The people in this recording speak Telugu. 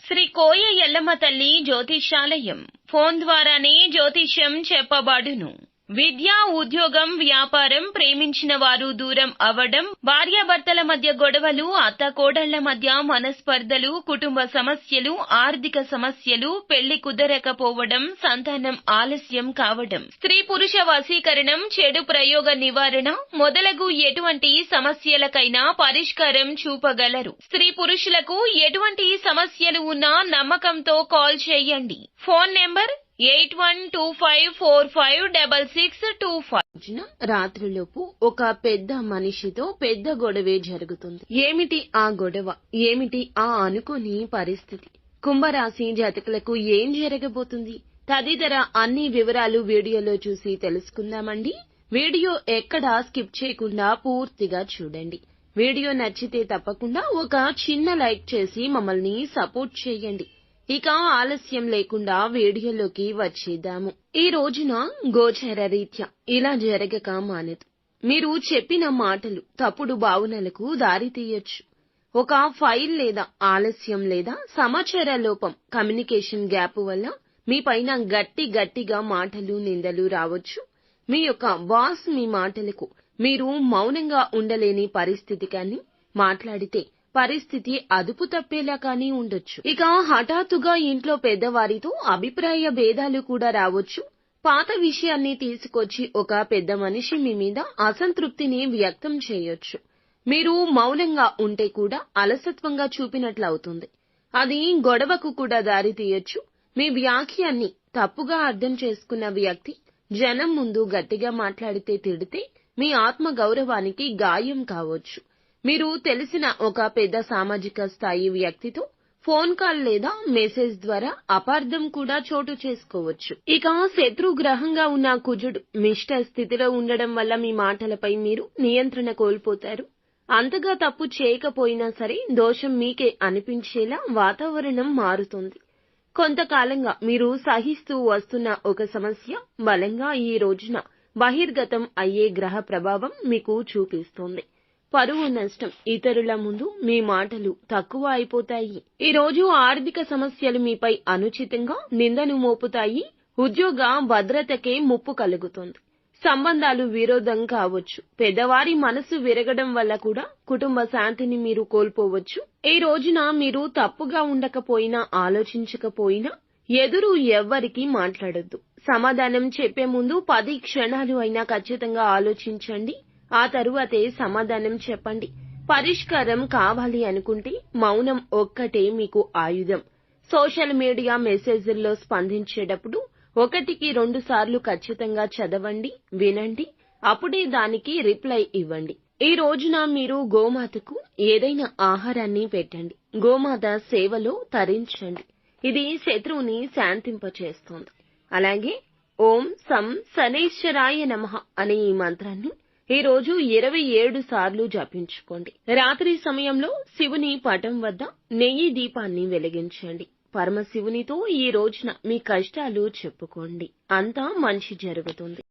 శ్రీ కోయ ఎల్లమ్మ తల్లి జ్యోతిష్యాలయం. ఫోన్ ద్వారానే జ్యోతిష్యం చెప్పబడును. విద్య, ఉద్యోగం, వ్యాపారం, ప్రేమించిన వారు దూరం అవ్వడం, భార్యాభర్తల మధ్య గొడవలు, అత్తకోడళ్ల మధ్య మనస్పర్ధలు, కుటుంబ సమస్యలు, ఆర్థిక సమస్యలు, పెళ్లి కుదరకపోవడం, సంతానం ఆలస్యం కావడం, స్త్రీ పురుష వశీకరణం, చెడు ప్రయోగ నివారణ మొదలగు ఎటువంటి సమస్యలకైనా పరిష్కారం చూపగలరు. స్త్రీ పురుషులకు ఎటువంటి సమస్యలు ఉన్నా నమ్మకంతో కాల్ చేయండి. Phone number 8125456625. రాత్రిలోపు ఒక పెద్ద మనిషితో పెద్ద గొడవే జరుగుతుంది. ఏమిటి ఆ గొడవ? ఏమిటి ఆ అనుకోని పరిస్థితి? కుంభరాశి జాతకులకు ఏం జరగబోతుంది? తదితర అన్ని వివరాలు వీడియోలో చూసి తెలుసుకుందామండి. వీడియో ఎక్కడా స్కిప్ చేయకుండా పూర్తిగా చూడండి. వీడియో నచ్చితే తప్పకుండా ఒక చిన్న లైక్ చేసి మమ్మల్ని సపోర్ట్ చేయండి. ఇక ఆలస్యం లేకుండా వీడియోలోకి వచ్చేద్దాము. ఈ రోజున గోచర రీత్యా ఇలా జరగక మానదు. మీరు చెప్పిన మాటలు తప్పుడు భావనలకు దారితీయొచ్చు. ఒక ఫైల్ లేదా ఆలస్యం లేదా సమాచార లోపం, కమ్యూనికేషన్ గ్యాప్ వల్ల మీ పైన గట్టిగా మాటలు, నిందలు రావచ్చు. మీ యొక్క బాస్ మీ మాటలకు మీరు మౌనంగా ఉండలేని పరిస్థితి కానీ, మాట్లాడితే పరిస్థితి అదుపు తప్పేలా కానీ ఉండొచ్చు. ఇక హఠాత్తుగా ఇంట్లో పెద్దవారితో అభిప్రాయ భేదాలు కూడా రావచ్చు. పాత విషయాన్ని తీసుకొచ్చి ఒక పెద్ద మనిషి మీ మీద అసంతృప్తిని వ్యక్తం చేయొచ్చు. మీరు మౌనంగా ఉంటే కూడా అలసత్వంగా చూపినట్లవుతుంది. అది గొడవకు కూడా దారి తీయొచ్చు. మీ వ్యాఖ్యాన్ని తప్పుగా అర్థం చేసుకున్న వ్యక్తి జనం ముందు గట్టిగా మాట్లాడితే, తిడితే మీ ఆత్మ గౌరవానికి గాయం కావచ్చు. మీరు తెలిసిన ఒక పెద్ద సామాజిక స్థాయి వ్యక్తితో ఫోన్ కాల్ లేదా మెసేజ్ ద్వారా అపార్థం కూడా చోటు చేసుకోవచ్చు. ఇక శత్రుగ్రహంగా ఉన్న కుజుడు మిష్ట స్థితిలో ఉండడం వల్ల మీ మాటలపై మీరు నియంత్రణ కోల్పోతారు. అంతగా తప్పు చేయకపోయినా సరే దోషం మీకే అనిపించేలా వాతావరణం మారుతుంది. కొంతకాలంగా మీరు సహిస్తూ వస్తున్న ఒక సమస్య బలంగా ఈ రోజున బహిర్గతం అయ్యే గ్రహ ప్రభావం మీకు చూపిస్తోంది. పరువు నష్టం, ఇతరుల ముందు మీ మాటలు తక్కువ అయిపోతాయి. ఈ రోజు ఆర్థిక సమస్యలు మీపై అనుచితంగా నిందను మోపుతాయి. ఉద్యోగ భద్రతకే ముప్పు కలుగుతుంది. సంబంధాలు విరోధం కావచ్చు. పెద్దవారి మనసు విరగడం వల్ల కూడా కుటుంబ శాంతిని మీరు కోల్పోవచ్చు. ఈ రోజున మీరు తప్పుగా ఉండకపోయినా, ఆలోచించకపోయినా ఎదురు ఎవ్వరికీ మాట్లాడొద్దు. సమాధానం చెప్పే ముందు 10 క్షణాలు అయినా ఖచ్చితంగా ఆలోచించండి. ఆ తరువాతే సమాధానం చెప్పండి. పరిష్కారం కావాలి అనుకుంటే మౌనం ఒక్కటే మీకు ఆయుధం. సోషల్ మీడియా మెసేజ్ల్లో స్పందించేటప్పుడు 1కి 2 సార్లు ఖచ్చితంగా చదవండి, వినండి. అప్పుడే దానికి రిప్లై ఇవ్వండి. ఈ రోజున మీరు గోమాతకు ఏదైనా ఆహారాన్ని పెట్టండి. గోమాత సేవలో తరించండి. ఇది శత్రువుని శాంతింపచేస్తోంది. అలాగే ఓం సం శనైశ్వరాయ నమః అనే ఈ మంత్రాన్ని ఈ రోజు 27 సార్లు జపించుకోండి. రాత్రి సమయంలో శివుని పటం వద్ద నెయ్యి దీపాన్ని వెలిగించండి. పరమశివునితో ఈ రోజున మీ కష్టాలు చెప్పుకోండి. అంతా మంచి జరుగుతుంది.